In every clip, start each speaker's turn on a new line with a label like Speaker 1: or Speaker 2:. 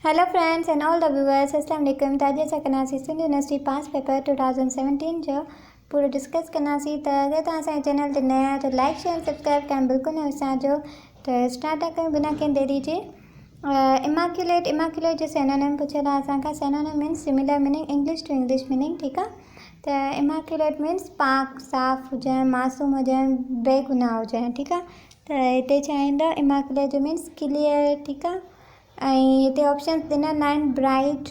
Speaker 1: Hello friends and all the viewers, अस्सलाम वालेकुम। ताज़ी असां कंदासीं सिंध यूनिवर्सिटी पास पेपर 2017 जो पूरो डिस्कस कंदासीं। त अगर तव्हां असांजे चैनल ते नया आहियो त लाइक शेयर सब्सक्राइब करणु बिल्कुलु न विसारिजो। त स्टार्ट था कयूं बिना कंहिं देरी जे। इमाक्यूलेट जो सिनोनिम पुछियल आहे असांखां। Synonym means similar meaning, English to English meaning, ठीकु आहे। त इमाक्यूलेट मीन्स पाक, साफ़ हुजणु, मासूम हुजणु, बेगुनाह हुजणु, ठीकु आहे। त हिते छा ईंदो? इमाक्यूलेट जो मीन्स क्लियर, ठीकु आहे। ऐं हिते ऑप्शन ॾिनल आहिनि ब्राइट,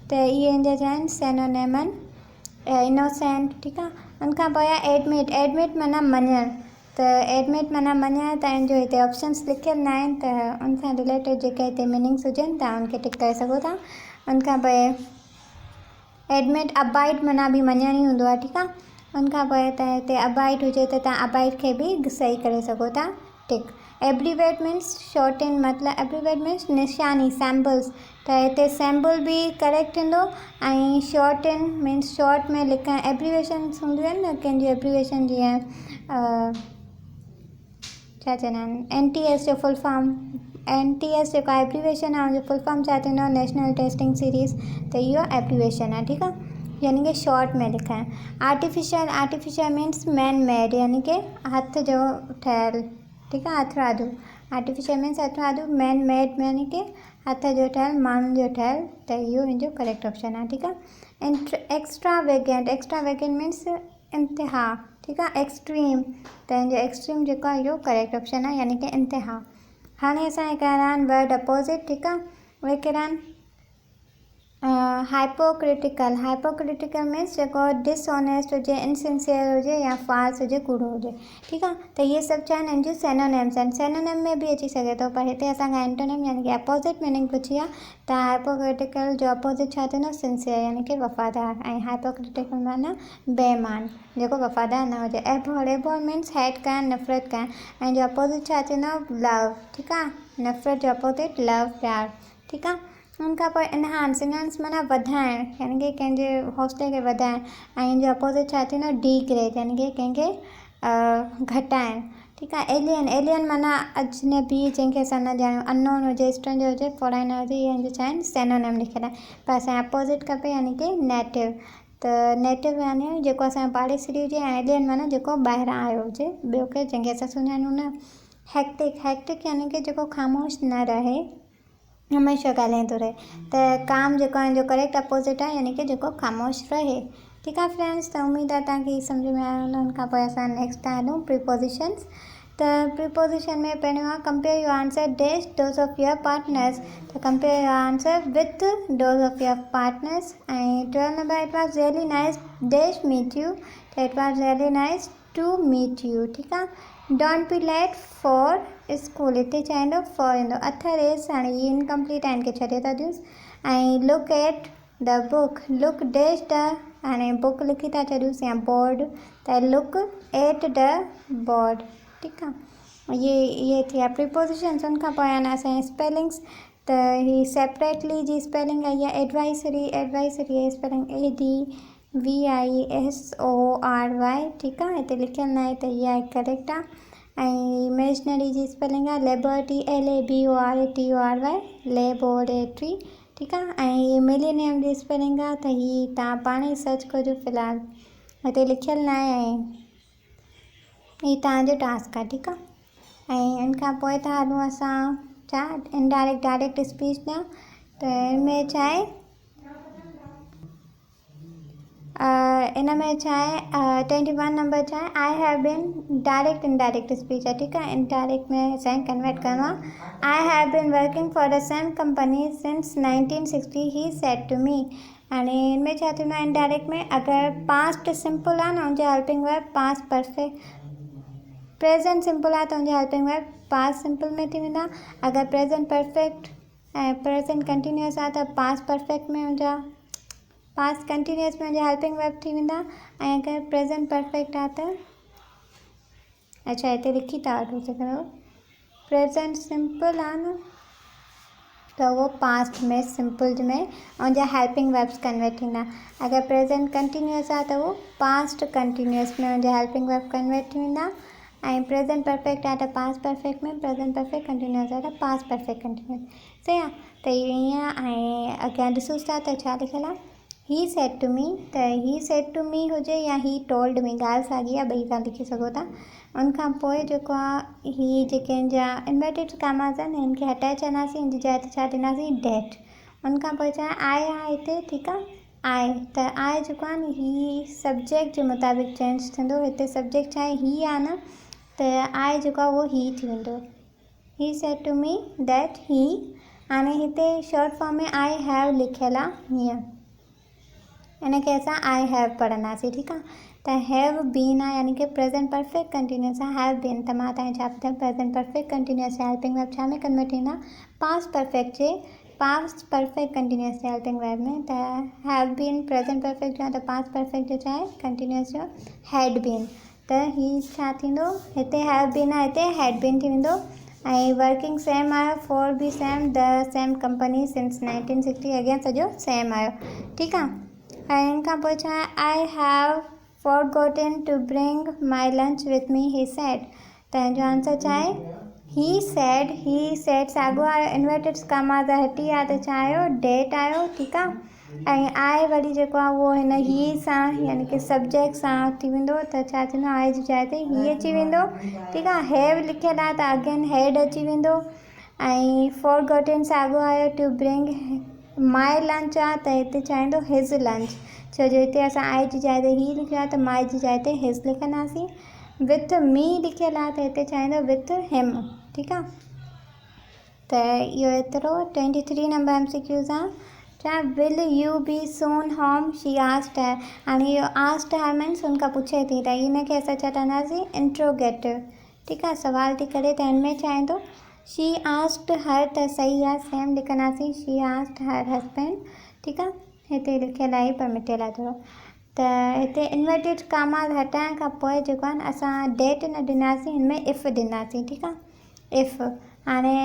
Speaker 1: त इहे हिन जा छा आहिनि सिनोनिम आहिनि। इनोसेंट, ठीकु आहे। उनखां पोइ आहे एडमिट। एडमिट माना मञणु। त एडमिट माना मञणु, त हिन जो हिते ऑप्शन्स लिखियल न आहिनि, त उनसां रिलेटेड जेके हिते मीनिंग्स हुजनि तव्हां उनखे टिक करे सघो था। उनखां पोइ एडमिट अबाइड माना बि मञणु ई हूंदो आहे, ठीकु आहे। उनखां पोइ त हिते अबाइड हुजे त तव्हां अबाइड खे बि सही करे सघो था, टिक। एब्रीवेट मीन्स शॉर्टन, मतिलबु एब्रीवेट मीन्स निशानी, सैम्बल्स। त हिते सैम्बल बि करेक्ट ईंदो। ऐं शॉर्टन मीन्स शॉर्ट में लिखणु। एब्रीवेशन्स हूंदियूं आहिनि न कंहिंजी एब्रीवेशन, जीअं छा चवंदा आहिनि NTS जो फुल फॉर्म। NTS जेको आहे एब्रीवेशन आहे, हुनजो फुल फॉर्म छा थींदो? National testing series. त इहो एब्रीवेशन आहे, ठीकु आहे, यानी कि शॉर्ट में लिखणु। आर्टिफिशियल मीन्स मैन मेड, यानी कि हथ जो ठहियलु, ठीकु आहे, हथरादू। आर्टिफिशियल मीन्स हथरादू। मैन मेड यानी कि हथ जो ठहियलु, माण्हुनि जो ठहियलु। त इहो हिनजो करेक्ट ऑप्शन आहे, ठीकु आहे। एक्स्ट्रावेगेंट मीन्स इंतिहा, ठीकु आहे, एक्सट्रीम। त हिनजो एक्सट्रीम जेको आहे इहो करेक्ट ऑप्शन आहे, यानी कि इंतिहा। हाणे असांजे कहिड़ा आहिनि वर्ड अपोज़िट, ठीकु आहे। उहे कहिड़ा आहिनि? हाइपोक्रिटिकल मीन्स जेको डिसऑनेस्ट हुजे, इनसिंसियर हुजे, या फॉल्स हुजे, कूड़ो हुजे, ठीकु आहे। त इहे सभु छा आहिनि? हिन जूं सिनोनिम्स आहिनि। सिनोनिम में बि अची सघे थो, पर हिते असांखां एंटोनिम यानी कि अपोज़िट मीनिंग पुछी आहे। त हाइपोक्रिटिकल जो अपोज़िट छा थींदो? सिंसियर, यानी कि वफ़ादार। ऐं हाइपोक्रिटिकल माना बेईमान, जेको वफ़ादार न हुजे। एबोर मीन्स हेट करणु, नफ़रत करणु। ऐं जो अपोज़िट छा थींदो? लव, ठीकु आहे। नफ़रत जो अपोज़िट लव, प्यार, ठीकु आहे। उनखां पोइ इनहांस माना वधाइणु, यानी कि कंहिंजे हौसले खे वधाइणु। ऐं हिन जो अपोज़िट छा थींदो? डिग्रेड, यानी कि कंहिंखे घटाइणु, ठीकु आहे। एलियन माना अजनबी, जंहिंखे असां न ॼाणूं, अननोन हुजे, स्ट्रेंजर हुजे, फॉरेनर हुजे, इहे हिन जो छा आहिनि? सिनोनिम लिखियल आहे। पर असांजे अपोज़िट खपे, यानी कि नेटिव। त नेटिव यानी जेको असांजो पाड़ेसिरी हुजे। ऐं एलियन माना जेको ॿाहिरां आयो हुजे, ॿियो केरु जंहिंखे असां सुञाणूं न। हेक्टिक यानी कि जेको ख़ामोश न रहे, हमेशह ॻाल्हाईंदो रहे। त काम जेको आहे हिन जो करेक्ट अपोज़िट आहे, यानी कि जेको ख़ामोश रहे, ठीकु आहे फ्रेंड्स। त उमेदु आहे तव्हांखे हीअ सम्झ में आयो हूंदो। हुनखां पोइ असां नेक्स्ट था हलूं प्रीपोज़िशन्स। त प्रीपोज़िशन में पहिरियों आहे compare your answer dash those of your partners. त compare your answer with those of your partners. ऐं 12 नंबर, it was really nice dash meet you. त it was really nice to meet you, ठीकु आहे। Don't be late for school, हिते छा ईंदो? For ईंदो। अथर इज़, हाणे इहे इनकम्प्लीट आहे, इनखे छॾे था ॾियूंसि। ऐं look at the book, look dash the, हाणे बुक लिखी था छॾियूंसि, या बोर्ड। त लुक एट द बोर्ड, ठीकु आहे। इहे थी विया प्रीपोज़िशन्स। उनखां पोइ आहे न असांजी स्पेलिंग्स। त हीअ सेपरेटली जी स्पेलिंग आई आहे एडवाइसरी जी स्पेलिंग ADVISORY, ठीकु आहे। हिते लिखियल न आहे, त इहा आहे करेक्ट आहे। ऐं इमेजनरी जी स्पेलिंग आहे लेबोरेटरी, LABORATORY, लेबोरेटरी, ठीकु आहे। ऐं हीअ मिलेनियम जी स्पेलिंग आहे, त हीअ तव्हां पाण ई सर्च कजो, फ़िलहालु हिते लिखियल न आहे। ऐं हीअ तव्हांजो टास्क आहे, ठीकु आहे। ऐं हिन खां पोइ था हलूं असां छा इनडायरेक्ट डायरेक्ट स्पीच ॾियूं। त हिन में छा आहे? इन में छा आहे? 21 नंबर छा आहे? I have been direct indirect speech आहे, ठीकु आहे। इनडायरेक्ट में असांखे कन्वर्ट करिणो आहे। I have been working for the same company since 1960 he said to me. हाणे हिन में छा थींदो आहे? इनडायरेक्ट में अगरि पास्ट सिंपल आहे न, हुनजा helping verb past perfect. Present simple आहे त हुनजा हेल्पिंग वर्ब पास्ट सिंपल में थी वेंदा। अगरि प्रेजेंट परफेक्ट ऐं प्रेजेंट कंटिन्यूअस आहे त पास्ट परफेक्ट में हुनजा, पास्ट कंटिन्यूअस में हुनजा हेल्पिंग वर्ब थी वेंदा। ऐं अगरि प्रेजेंट परफेक्ट आहे त, अच्छा हिते लिखी था वठो सघो, प्रेजेंट सिंपल आहे न, त उहो पास्ट में सिंपल में हुनजा हेल्पिंग वर्ब्स कन्वर्ट थींदा। अगरि प्रेजेंट कंटिन्यूअस आहे त उहो पास्ट कंटिन्यूअस में हुनजा हेल्पिंग वर्ब कन्वर्ट थी वेंदा। ऐं प्रेज़ेंट परफेक्ट आहे त पास्ट परफेक्ट में प्रेज़ेंट परफेक्ट कंटिन्यूअस आहे त पास्ट परफेक्ट कंटिन्यूअस। सही आहे। त ईअं ऐं अॻियां ॾिसूं था त छा लिखियलु आहे, ही सेड टू मी, त ही सेड टू मी हुजे या ही टोल्ड मी, ॻाल्हि साॻी आहे, ॿई तव्हां लिखी सघो था। उनखां पोइ जेको आहे ही जेके हिन जा इन्वर्टेड कामास आहिनि हिनखे हटाए छॾंदासीं, हिन जी जाइ ते छा ॾींदासीं, डेट। उनखां पोइ छा आहे हिते, ठीकु आहे, आहे त आहे जेको आहे न ही सब्जेक्ट जे मुताबिक़ चेंज थींदो। हिते सब्जेक्ट छा आहे, ही आहे न, त आहे जेको आहे उहो ही थी वेंदो। He said to me that he, हाणे हिते शॉर्ट फॉर्म में आई हैव लिखियलु आहे हीअं, इनखे असां आई हैव पढ़ंदासीं, ठीकु आहे। त हैव बीन आहे यानी कि प्रेज़ेंट परफेक्ट कंटिन्यूअस आहे, हैव बीन। त मां तव्हांखे छा ॿुधायां, present perfect continuous helping verb छा में कन्वर्ट थींदा, पास्ट परफेक्ट जे past perfect continuous helping verb में। त हैव बीन प्रेज़ेंट परफेक्ट जो आहे, त पास्ट परफेक्ट जो छा आहे, कंटिन्यूअस जो हैड बीन। त ही छा थींदो, हिते हैव बीन आहे, हिते हैड बीन थी वेंदो। ऐं वर्किंग सेम आयो, for B same, the same company since 1960, अॻियां सॼो सेम आयो, ठीकु आहे। ऐं हिन खां पोइ छा आहे, I have forgotten to bring my lunch with me, he said। त हिन जो आंसर छा आहे, he said साॻियो आयो, इन्वर्टेड कामास हटी आहे त छा आयो, डेट आयो, ठीकु आहे। ऐं आई वरी जेको आहे उहो हिन ही सां यानी कि सब्जेक्ट सां थी वेंदो, त छा थींदो, आई जी जाइ ते ही अची वेंदो, ठीकु आहे। हैव लिखियलु आहे त अगेन हैड अची वेंदो। ऐं forgotten साॻियो आयो, टू ब्रिंग माई लंच आहे त हिते छा ईंदो, हिज़ लंच, छो जो हिते असां आई जी जाइ ते ही लिखियो आहे त माई जी जाइ ते हिज़ लिखंदासीं। विथ मी लिखियलु आहे त हिते छा ईंदो, विथ हिम, ठीकु आहे। त इहो एतिरो 23 नंबर MCQ आहे। छा will you be soon home, she asked her. हाणे इहो आस्क्ड हर मीन्स हुनखां पुछे थी, त हिनखे असां छा चवंदासीं, इंट्रोगेटिव, ठीकु आहे, सवाल थी करे, त हिन में छा ईंदो, शी आस्क्ड हर, त सही आहे, सेम लिखंदासीं, शी आस्क्ड हर हस्बैंड, ठीकु आहे। हिते लिखियलु आहे पर मिटियलु आहे थोरो। त हिते इन्वर्टेड कामास हटाइण खां पोइ जेको आहे न असां डेट न ॾींदासीं, हिन में इफ़ ॾींदासीं, ठीकु आहे, इफ़। हाणे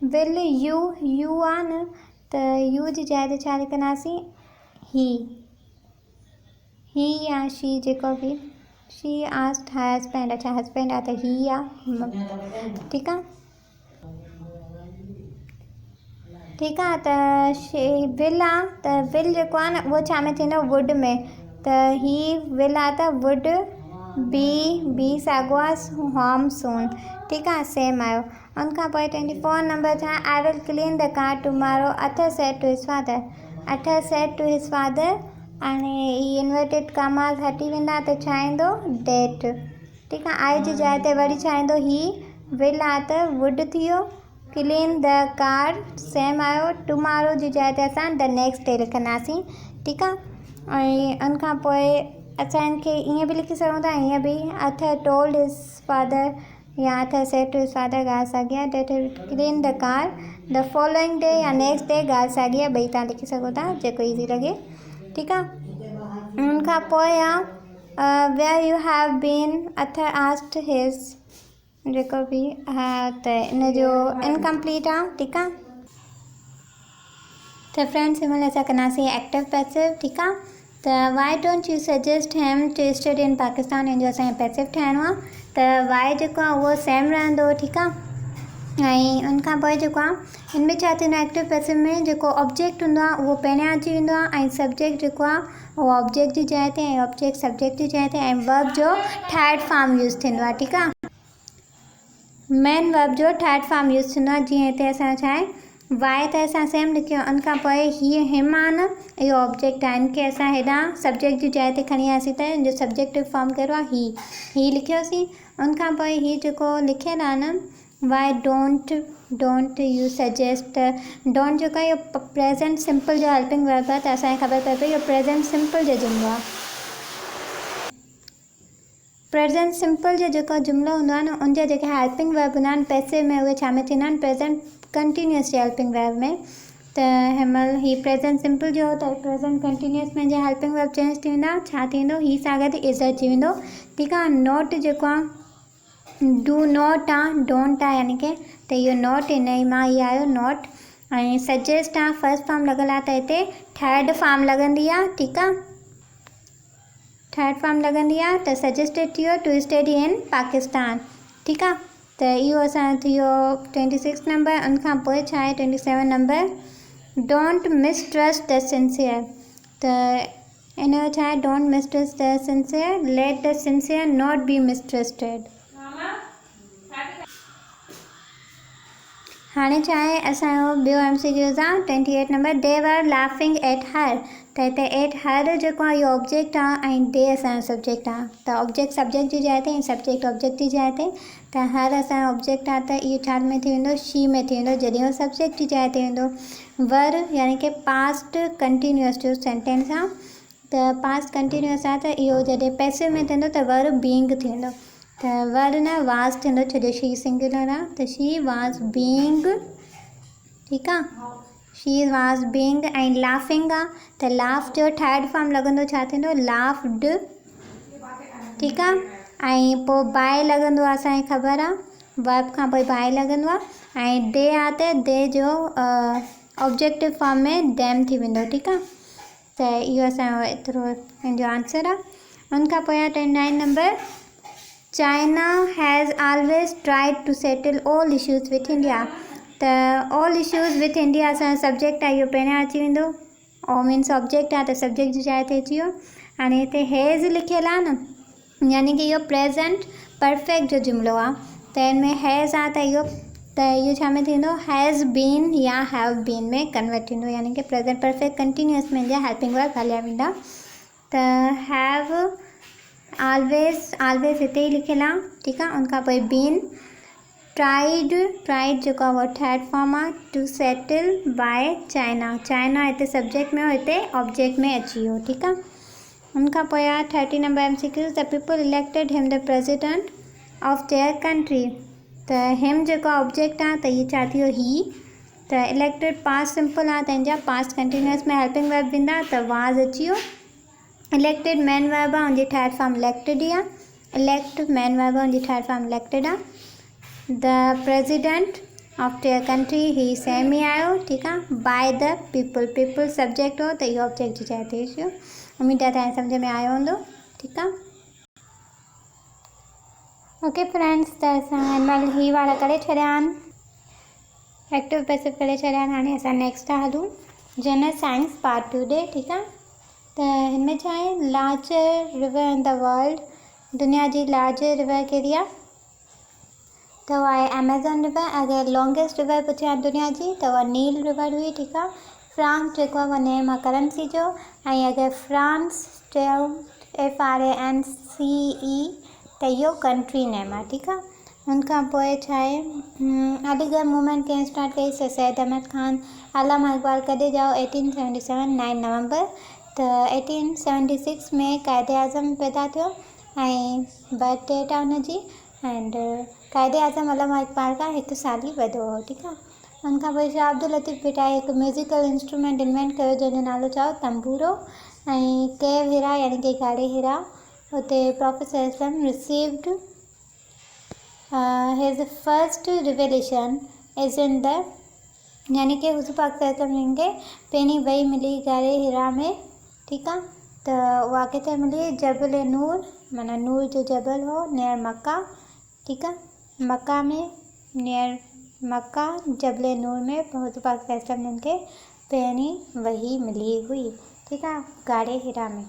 Speaker 1: विल यू आहे न, त यू जी जाइ ते छा लिखंदासीं, ही या शी, जेको बि, शी आस्क्ड हर हस्बैंड, अच्छा हस्बैंड आहे त ही आहे, ठीकु आहे, ठीकु आहे। त विल आहे, त विल जेको आहे न उहो छा में थींदो, वुड में, त ही विल आहे त वुड बी साॻियो आहे, होम सून, ठीकु आहे, सेम आयो। उनखां पोइ 24 नंबर छा, I will clean the car tomorrow, Arthur said to his father, Arthur said to his father. हाणे ही इन्वर्टेड कामास हटी वेंदा त छा ईंदो, डेट, ठीकु आहे। आई जी जाइ ते वरी छा ईंदो, ही विल आहे त वुड थी वियो, क्लीन द कार सेम आयो, टुमारो जी जाइ ते असां द नेक्स्ट डे लिखंदासीं, ठीकु आहे। ऐं उनखां पोइ असां हिनखे ईअं बि लिखी सघूं था, ईअं बि, अथर टोल्ड हिज फादर या Arthur said to his father, ॻाल्हि साॻी आहे, that clean the car the following day या नेक्स्ट डे, ॻाल्हि साॻी आहे, ॿई तव्हां लिखी सघो था, जेको ईज़ी लॻे, ठीकु आहे। उनखां पोइ आहे where you have been, Arthur asked his, जेको बि हा, त इन जो इनकम्प्लीट आहे, ठीकु आहे। त फ्रेंड्स हिन महिल असां कंदासीं एक्टिव पैसिव, ठीकु आहे। त वाई डोंट यू सजेस्ट हिम टू स्टडी इन पाकिस्तान, इन जो असांखे पैसिव ठाहिणो आहे। त वाई जेको आहे उहो सेम रहंदो, ठीकु आहे। ऐं उनखां पोइ जेको आहे हिन में छा थींदो आहे, एक्टिव पैसिव में जेको ऑब्जेक्ट हूंदो आहे उहो पहिरियां अची वेंदो आहे, ऐं सब्जेक्ट जेको आहे उहो ऑब्जेक्ट जी जाइ ते, ऐं ऑब्जेक्ट सब्जेक्ट जी जाइ ते, ऐं वर्ब जो थर्ड फॉर्म यूज़ थींदो आहे, ठीकु आहे। मेन वर्ब जो थर्ड फॉर्म यूज़ थींदो आहे, जीअं हिते असां छा आहे, वाई त असां सेम लिखियो, उनखां पोइ हीअ हिम आहे न, इहो ऑब्जेक्ट आहे, हिनखे असां हेॾां सब्जेक्ट जी जाइ ते खणी आयासीं, त हिन जो सब्जेक्टिव फॉर्म कहिड़ो आहे, ही लिखियोसीं। उनखां पोइ हीअ जेको लिखियलु आहे न, why don't U suggest, don't जेको आहे इहो प्रेज़ेंट सिंपल जो हेल्पिंग वर्ब आहे, त असांखे ख़बर पए पई इहो प्रेज़ेंट सिंपल जो जुमिलो आहे। प्रेज़ेंट सिंपल जो जेको जुमिलो हूंदो आहे न, उनजा जेके हेल्पिंग वर्ब हूंदा आहिनि पैसिव में, उहे छा में थींदा आहिनि, प्रेज़ेंट कंटिन्यूअस जे हेल्पिंग वर्ब में। त हिन महिल ही प्रेज़ेंट सिंपल जो हो, त प्रेज़ेंट कंटिन्यूअस में जे हेल्पिंग वर्ब चेंज थी वेंदा, छा थींदो, ही सां गॾु इज़ अची वेंदो, ठीकु आहे। नोट जेको आहे डू नॉट आहे, डोंट आहे यानी कि, त इहो नॉट, इन ई मां इहो आयो नॉट। ऐं सजेस्ट आहे, फर्स्ट फॉर्म लॻल आहे, त हिते थर्ड फॉर्म लॻंदी आहे, ठीकु आहे। थर्ड फॉर्म लगंदी आहे त सजेस्टेड थियो टू स्टडी इन पाकिस्तान। ठीकु आहे, त इहो असांजो थियो 26 नंबर। उनखां पोइ छा आहे 27 number, don't mistrust the sincere. त इन जो छा आहे, don't mistrust the sincere, let the sincere not be mistrusted. हाणे छा आहे असांजो ॿियो MCQs आहे 28 number, the were laughing at her. त हिते एट हर जेको आहे इहो ऑब्जेक्ट आहे ऐं दे असांजो सब्जेक्ट आहे। त ऑब्जेक्ट सब्जेक्ट जी जाइ ते ऐं सब्जेक्ट ऑब्जेक्ट जी जाइ ते। त हर असांजो ऑब्जेक्ट आहे त इहो छा में थी वेंदो, शी में थी वेंदो जॾहिं उहो सब्जेक्ट जी जाइ ते वेंदो। वर यानी कि पास्ट कंटिन्यूअस जो सेंटेंस आहे। त पास्ट कंटिन्यूअस आहे त इहो जॾहिं पैसिव में थींदो त वर बीइंग थी वेंदो। त वर न वाज़ थींदो छो जो शी सिंगुलर आहे। त शी वाज़ बीइंग, ठीकु आहे, शी वाज़ बीइंग। ऐं लाफिंग आहे त लाफ जो थर्ड फॉर्म लगंदो छा थींदो, लाफ्ड। ठीकु आहे, ऐं पोइ बाय लगंदो आहे, असांखे ख़बर आहे वर्ब खां पोइ बाय लगंदो आहे। ऐं दे आहे त दे जो ऑब्जेक्टिव फॉर्म में डैम थी वेंदो। ठीकु आहे, त इहो असांजो एतिरो हिन जो आंसर आहे। उनखां पोइ आहे 29 number, China has always tried to settle all issues with India. त ऑल इश्यूज़ विथ इंडिया असांजो सब्जेक्ट आहे, इहो पहिरियां अची वेंदो। मीन्स ऑब्जेक्ट आहे त सब्जेक्ट जी जाइ ते अची वियो। हाणे हिते हैज़ लिखियलु आहे न, यानी कि इहो प्रेज़ेंट परफेक्ट जो जुमिलो आहे। त हिन में हैज़ आहे त इहो छा में थींदो, हैज़ बीन या हैव बीन में कन्वर्ट थींदो, यानी कि प्रेज़ेंट परफेक्ट कंटिन्यूअस में जा हेल्पिंग वर्ब हलिया वेंदा। त हैव ऑलवेज हिते ई लिखियलु आहे। ठीकु आहे, उनखां पोइ बीन, ट्राइड जेको आहे उहो थर्ड फॉर्म आहे, to settle by China. China हिते सब्जेक्ट में हो, हिते ऑब्जेक्ट में अची वियो। ठीकु आहे, उनखां पोइ आहे 30 number MCQ, the people elected him the president of their country. त हिम जेको ऑब्जेक्ट आहे त इहे छा थियो, ही। त इलेक्टेड पास्ट सिंपल आहे त हिनजा पास्ट कंटिन्यूअस में हेल्पिंग वर्ब वेंदा, त वाज़ अची वियो। इलेक्टेड मेन वर्ब आहे, उनजी थर्ड फॉर्म इलेक्टेड ई आहे। इलेक्ट मेन वर्ब आहे, उनजी थर्ड फॉर्म इलेक्टेड आहे। The president of their country, ही सेम ई आयो। ठीकु आहे, बाय द पीपल सब्जेक्ट हो त इहो ऑब्जेक्ट जी जाइ ते अची वियो। उमेद आहे तव्हांखे सम्झ में आयो हूंदो। ठीकु आहे, ओके फ्रेंड्स, त असां हिन महिल ही वारा करे छॾिया आहिनि, एक्टिव पैसिव करे छॾिया आहिनि। हाणे असां नेक्स्ट था हलूं, जनरल साइंस पार्ट 2 ॾे। ठीकु आहे, त हिन में छा आहे, larger river in the world, दुनिया जी लार्जर रिवर कहिड़ी आहे, त उहा आहे अमेज़न रिवर। अगरि लॉन्गेस्ट रिवर पुछिया दुनिया जी त उहा नील रिवर हुई। ठीकु आहे, फ्रांस जेको आहे उहो नेम आहे करेंसी जो। ऐं अगरि फ्रांस चयो FRANCE त इहो कंट्री नेम आहे। ठीकु आहे, हुनखां पोइ छा आहे, अलीगढ़ मूवमेंट कंहिं स्टार्ट कई, सैयद अहमद ख़ान। अलामा इक़बाल कॾहिं ॼाओ, 1877 9 नवंबर। त 1876 में क़ाइदे आज़म पैदा थियो ऐं बर्थ डेट आहे हुनजी। एंड क़ाइदे आज़म अलामा इक़बाल खां 1 साल ई वॾो हो। ठीकु आहे, उनखां पोइ शाह अब्दुल लतीफ़ भिटाई हिकु म्यूज़िकल इंस्ट्रूमेंट इन्वेंट कयो जंहिंजो नालो चयो तंबूरो। ऐं केव हिरा यानी कि गाड़े हिरा, हुते प्रोफेसर इस्लाम रिसीव्ड हिज first revelation is in the, यानी कि हुज़ूर पाक सल्लल्लाहु खे पहिरीं वही मिली गाड़े हिरा में। ठीकु आहे, त उहा किथे मिली, जबल नूर, माना नूर जो जबल हो, नियर मक्का। ठीकु आहे, मक्का में, नियर मक्का जबल नूर में हुज़ूर पाक सल्लल्लाहु खे पहिरीं वही मिली हुई। ठीकु आहे, गाड़े हिरा में।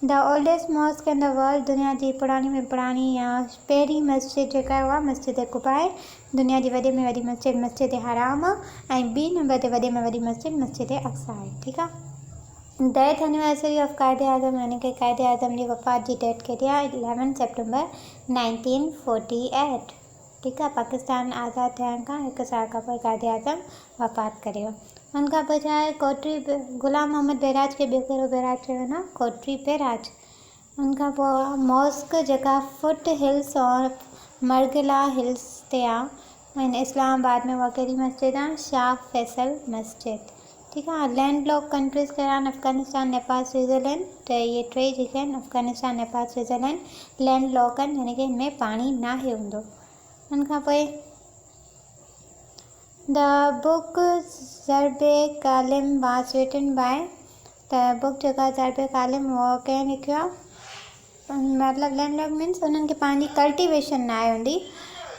Speaker 1: The oldest mosque in the world, दुनिया जी पुराणी में पुराणी या पहिरीं मस्जिद जेका आहे उहा मस्जिद कुबा आहे। दुनिया जी वॾे में वॾी मस्जिद मस्जिद हराम ऐं ॿी नंबर ते वॾे में वॾी मस्जिद मस्जिद अक़सा आहे। ठीकु आहे, डेथ एनिवर्सरी ऑफ क़ाइदे आज़म, यानी कि क़ाइदे आज़म जी वफ़ात जी डेट कहिड़ी आहे, 11 सितंबर 1948। ठीकु आहे, पाकिस्तान आज़ादु थियण खां 1 साल खां पोइ क़ाइदे आज़म वफ़ात करे वियो। हुनखां पोइ छा आहे, कोटरी ग़ुलाम मोहम्मद बैराज खे ॿियो कहिड़ो बैराज चयो वेंदो आहे, कोटरी बैराज। हुनखां पोइ मॉस्क जेका फुट हिल्स और मरगिला हिल्स ते आहे ऐं इस्लामाबाद में, उहा कहिड़ी मस्जिद आहे, शाह फैसल मस्जिद। ठीकु आहे, लैंड लॉक कंट्रीज़ कहिड़ा आहिनि, अफ़गानिस्तान, नेपाल, स्विट्ज़रलैंड। त इहे टे जेके आहिनि Afghanistan, Nepal, Switzerland, land lock आहिनि, यानी कि हिन में पाणी नाहे हूंदो। हुनखां पोइ द बुक ज़रबे कालिम वाज़ रिटन बाय त बुक जेका ज़रबे कालिम उहो कंहिं लिखियो आहे, मतिलबु लैंडलॉर्ड मीन्स उन्हनि खे पंहिंजी कल्टिवेशन न आहे हूंदी,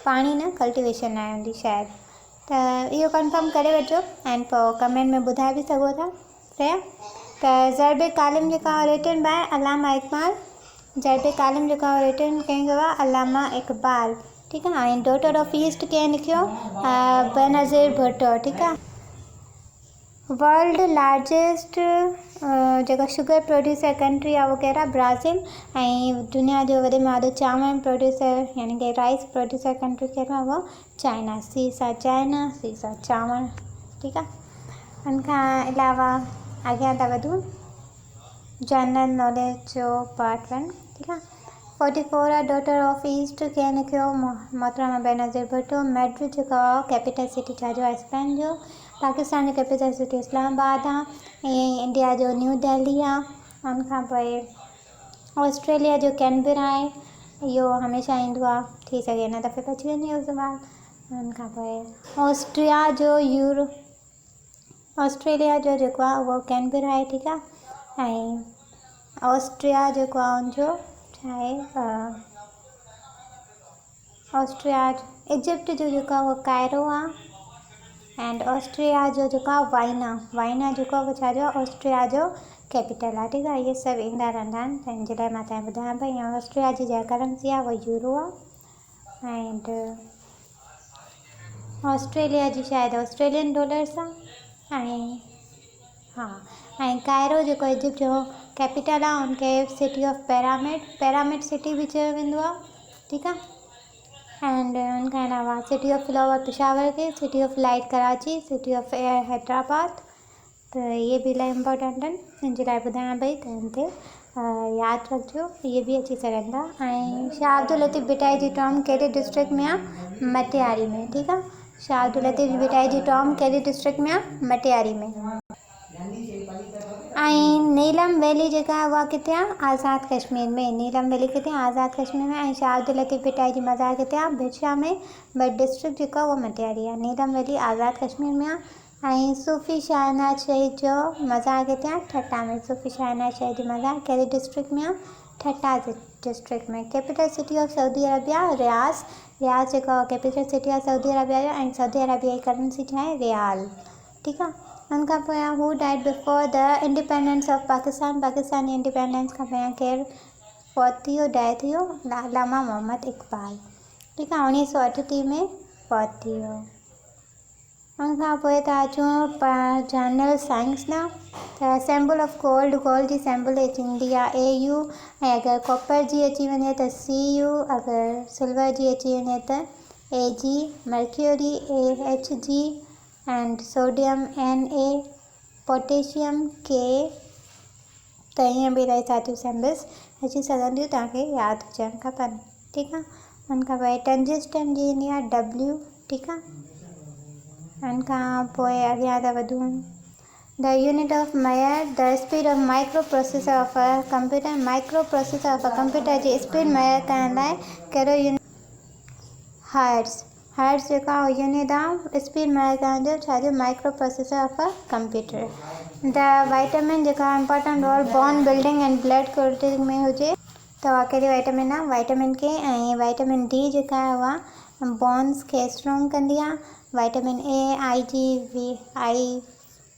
Speaker 1: पाणी न कल्टिवेशन न आहे हूंदी शायदि। त इहो कंफर्म करे वठिजो एंड पोइ कमेंट में ॿुधाए बि सघो था। सही त ज़रबे कालिम जेका रिटन बाय अलामा इक़बाल, ज़रबे कालिम जेका रिटन कंहिं कयो आहे अलामा इक़बाल, ठीकु आहे। ऐं डॉटर ऑफ ईस्ट कंहिं लिखियो, बेनज़ीर भुट्टो, ठीकु आहे। वर्ल्ड लार्जेस्ट जेका शुगर प्रोड्यूसर कंट्री आहे उहो कहिड़ा, ब्राज़ील। ऐं दुनिया जो वॾे में वॾो चांवर प्रोड्यूसर यानी कि राइस प्रोड्यूसर कंट्री कहिड़ो आहे, उहो चाइना। सी सां चाइना, सी सां चांवर, ठीकु आहे। उन खां अलावा अॻियां था वधूं, जनरल नॉलेज जो पार्ट 1, ठीकु आहे। 44 आहे डॉटर ऑफ ईस्ट कंहिं लिखियो, मोहतरमा बेनज़ीर भुट्टो। मैड्रिड जेका कैपिटल सिटी छा जो आहे, स्पेन जो। पाकिस्तान जो कैपिटल सिटी इस्लामाबाद आहे। ऐं इंडिया जो न्यू दिल्ली आहे। उन खां पोइ ऑस्ट्रेलिया जो कैनबरा आहे, इहो हमेशह ईंदो आहे, थी सघे हिन दफ़े बची वञे इहो सुवाल। उन खां पोइ ऑस्ट्रिया जो ऑस्ट्रेलिया जो जेको आहे उहो कैनबरा आहे, ठीकु आहे। ऐं ऑस्ट्रिया जेको आहे उनजो छा आहे, ऑस्ट्रिया इजिप्ट जो जेको आहे उहो कायरो आहे। एंड ऑस्ट्रिया जो जेको आहे वाइना जेको आहे उहो छा जो आहे, ऑस्ट्रिया जो कैपिटल आहे, ठीकु आहे। इहे सभु ईंदा रहंदा आहिनि, त हिन जे लाइ मां तव्हांखे ॿुधायां पई। ऐं ऑस्ट्रिया जी जेका करंसी आहे उहा यूरो आहे। एंड ऑस्ट्रेलिया जी शायदि ऑस्ट्रेलियन डॉलर्स आहे। ऐं हा, ऐं कायरो जेको इजिप्ट जो कैपिटल आहे उनखे सिटी ऑफ पैरामिड सिटी बि चयो वेंदो आहे, ठीकु आहे। एंड उनखां अलावा सिटी ऑफ फ्लावर पेशावर खे, city of light Karachi, city of air Hyderabad. त इहे बि इलाही इंपॉर्टेंट आहिनि, हिन जे लाइ ॿुधायां पई त हिन ते यादि रखिजो, इहे बि अची सघनि था। ऐं शाह अब्दुल लतीफ़ भिटाई जी टॉम कहिड़े डिस्ट्रिक्ट में आहे, मटियारी में, ठीकु आहे। शाह अब्दुल लतीफ़ भिटाई जी टॉम कहिड़े डिस्ट्रिक्ट में आहे, मटियारी में। ऐं नीलम वैली जेका आहे उहा किथे आहे, आज़ाद कश्मीर में। नीलम वैली किथे आहे, आज़ाद कश्मीर में। ऐं शाह अब्दुल लतीफ़ भिटाई जी मज़ार किथे आहे, बिरशा में, बट डिस्ट्रिक्ट जेको आहे उहो मटियारी आहे। नीलम वैली आज़ाद कश्मीर में आहे। ऐं सूफ़ी शाहनाज शहीद जो मज़ार किथे आहे, ठट्टा में। सूफ़ी शाहनाज शहीद जो मज़ार कहिड़े डिस्ट्रिक्ट में आहे, ठट्टा डिस्ट्रिक्ट में। Capital city of Saudi Arabia रियाज़ जेको कैपिटल सिटी आहे सऊदी अरबिया जो। ऐं सऊदी अरबिया जी करंसी छा आहे, रियाल, ठीकु आहे। उनखां पोइ who died before the independence of Pakistan जी इंडिपेंडेंस खां पहिरियों केरु फौत थी वियो, डाइ थी वियो, अलामा मोहम्मद इक़बाल, ठीकु आहे। 1938 में फौत थी वियो। उनखां पोइ था अचूं जनरल साइंस ना, त सिंबल ऑफ गोल्ड जी सिंबल अची वेंदी आहे AU। ऐं अगरि कॉपर जी अची वञे त CU, अगरि सिल्वर जी अची वञे त AG, mercury AHG, and sodium Na, potassium K। त ईअं बि इलाही साथियूं सिंबल्स अची सघंदियूं, तव्हांखे यादि हुजणु खपनि, ठीकु आहे। उनखां पोइ टंजिस्टन जी ईंदी आहे W, ठीकु आहे। उनखां पोइ अॻियां था वधूं, the unit of measure, the speed of microprocessor of a computer जी स्पीड मेयर करण लाइ कहिड़ो यूनिट, हर्ट्ज़ जेका यूनिट आहे स्पीड मेयर करण जो छाजो, microprocessor of a computer. The vitamin जेका important role bone building and blood clotting में हुजे त उहा कहिड़ी वाइटामिन आहे, वाइटामिन K। ऐं वाइटामिन D जेका आहे उहा बोन्स खे स्ट्रॉन्ग कंदी आहे। वाइटामिन A आई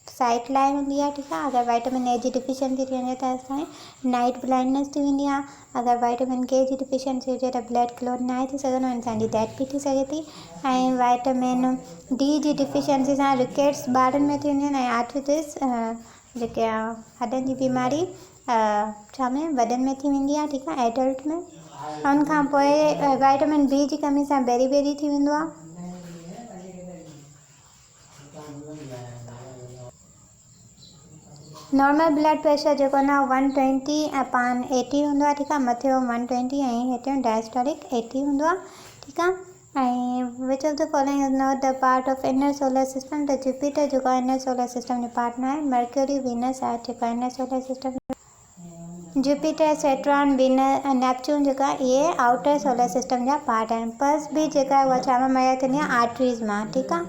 Speaker 1: साइट लाइ हूंदी आहे, ठीकु आहे। अगरि वाइटामिन A जी डिफिशियंसी थी वञे त असांखे नाइट ब्लाइंडनेस थी वेंदी आहे। अगरि वाइटामिन K जी डिफिशियंसी हुजे त ब्लड क्लॉट न आहे थी सघंदो, इंसान जी डेथ बि थी सघे थी। ऐं वाइटामिन D जी डिफिशियंसी सां रिकेट्स ॿारनि में थी वेंदियूं आहिनि। ऐं आर्थराइटिस जेके हॾनि जी बीमारी छा में वॾनि में थी वेंदी आहे, ठीकु आहे, एडल्ट में। उनखां पोइ वाइटामिन B जी कमी सां बेरी थी वेंदो आहे। नॉर्मल ब्लड प्रेशर जेको न 120/80 हूंदो आहे, ठीकु आहे। मथियों 120 ऐं हेठियों डायस्टोलिक 80 हूंदो आहे, ठीकु आहे। ऐं which of the following is not the part of inner solar system, त जुपिटर जेको आहे इनर सोलर सिस्टम जो पार्ट न आहे। मर्क्यूरी वीनस आहे जेको आहे inner solar system, Jupiter Saturn Venus Neptune जेका इहे आउटर सोलर सिस्टम जा पार्ट आहिनि। पल्स बि जेका आहे उहा छा मां मेयर थींदी आहे, आर्टरीज़ मां, ठीकु आहे।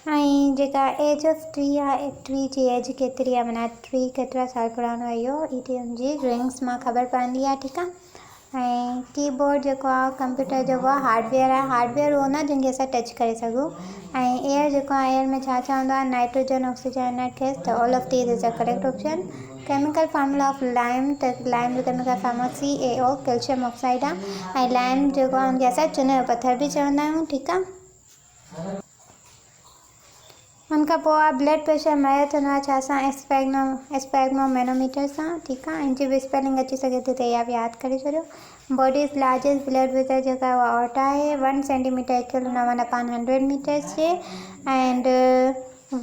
Speaker 1: ऐं जेका एज ऑफ ट्री आहे, ट्री जी एज केतिरी आहे, माना ट्री केतिरा साल पुराणो आहे, इहो ई हुनजी ड्रॉइंग्स मां ख़बर पवंदी आहे, ठीकु आहे। ऐं कीबोर्ड जेको आहे कंप्यूटर जेको आहे हार्डवेयर आहे, हार्डवेयर उहो न जंहिंखे असां टच करे सघूं। ऐं एयर जेको आहे, एयर में छा छा हूंदो आहे, नाइट्रोजन, ऑक्सीजन, नाइट गैस, त all of these is the correct option. Chemical formula of lime, त लाइम जो chemical formula CaO, calcium oxide आहे। ऐं लाइम जेको आहे हुनखे असां चुने जो पथर बि चवंदा आहियूं, ठीकु आहे। उनखां पोइ आहे ब्लड प्रेशर मेजर थींदो आहे छा सां, एस्पेग्मोमेनोमीटर सां, ठीकु आहे। इनजी बि स्पेलिंग अची सघे थी त इहा बि यादि करे छॾियो। बॉडीज़ लार्जेस्ट ब्लड वेसल जेका आहे उहा ऑर्टा आहे, 1 सेंटीमीटर इक्वल 1/100 मीटर्स जे, एंड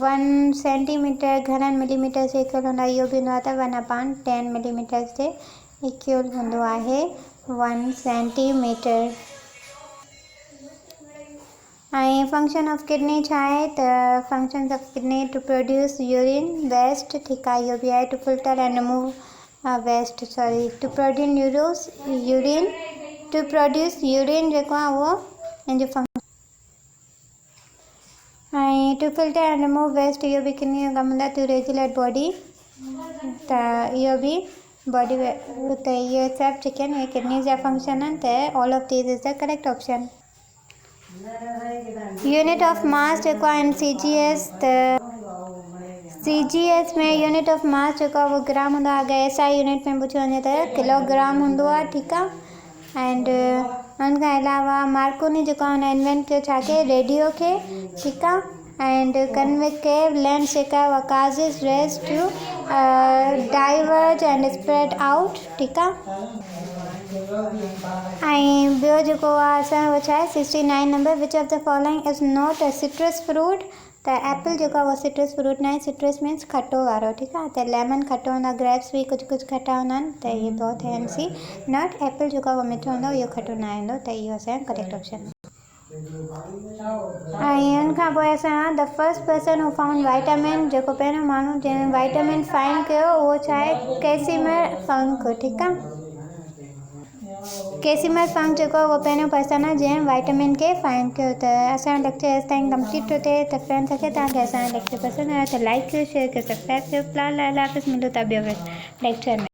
Speaker 1: 1 सेंटीमीटर घणनि मिलीमीटर जे इक्वल हूंदो आहे, इहो बि हूंदो आहे त 1/10 मिलीमीटर्स जे इक्वल हूंदो आहे 1 सेंटीमीटर। ऐं फंक्शन ऑफ किडनी छा आहे, त functions of kidney to produce urine waste, ठीकु आहे, इहो बि आहे, to filter and remove waste, sorry, to produce urine जेको आहे उहो हिनजो फंक्शन। ऐं to filter and remove waste, इहो बि किडनी जो कमु हूंदो आहे, टू रेगुलेट बॉडी, त इहो बि बॉडी, त इहे सभु जेके आहिनि इहे किडनी जा फंक्शन आहिनि, त all of these is the correct option. Unit of mass जेको आहे CGS, त CGS में यूनिट ऑफ मास जेको आहे उहो ग्राम हूंदो आहे। अगरि SI यूनिट में पुछियो वञे त किलोग्राम हूंदो आहे, ठीकु आहे। एंड उनखां अलावा मार्कोनी जेको आहे हुन इन्वेंट कयो छा खे, रेडियो खे, ठीकु आहे। एंड कन्वेक्टिव लेंस जेका आहे उहा causes rays to diverge and spread out, ठीकु आहे। ऐं ॿियो जेको आहे असांजो छा आहे 69 number, which of the following is not a citrus fruit, त एप्पल जेको आहे उहो सिट्रस फ्रूट न आहे, सिट्रस मीन्स खटो वारो, ठीकु आहे। त लेमन खटो हूंदो आहे, ग्रेप्स बि कुझु कुझु खटा हूंदा आहिनि, त इहे बोथ आहिनि सी नॉट। एप्पल जेको आहे उहो मिठो हूंदो, इहो खटो न हूंदो, त इहो असांजो करेक्ट ऑप्शन। ऐं उनखां पोइ असां the first person who found vitamin, जेको पहिरियों माण्हू जंहिं वाइटामिन फाइंड कयो उहो छा आहे, कैसिमिर फंक, ठीकु आहे। कैसिमिर फंक जेको आहे उहो पहिरियों पर्सन आहे जंहिं वाइटामिन खे फाइंड कयो। त असांजो लेक्चर हेसि ताईं कंप्लीट थो थिए। त फ्रेंड्स, अगरि तव्हांखे असांजो लेक्चर पसंदि आयो त लाइक कयो, शेयर कयो, सब्सक्राइब कयो। फिलहाल अल्लाह हाफ़िज़, मिलूं था ॿियो लेक्चर में।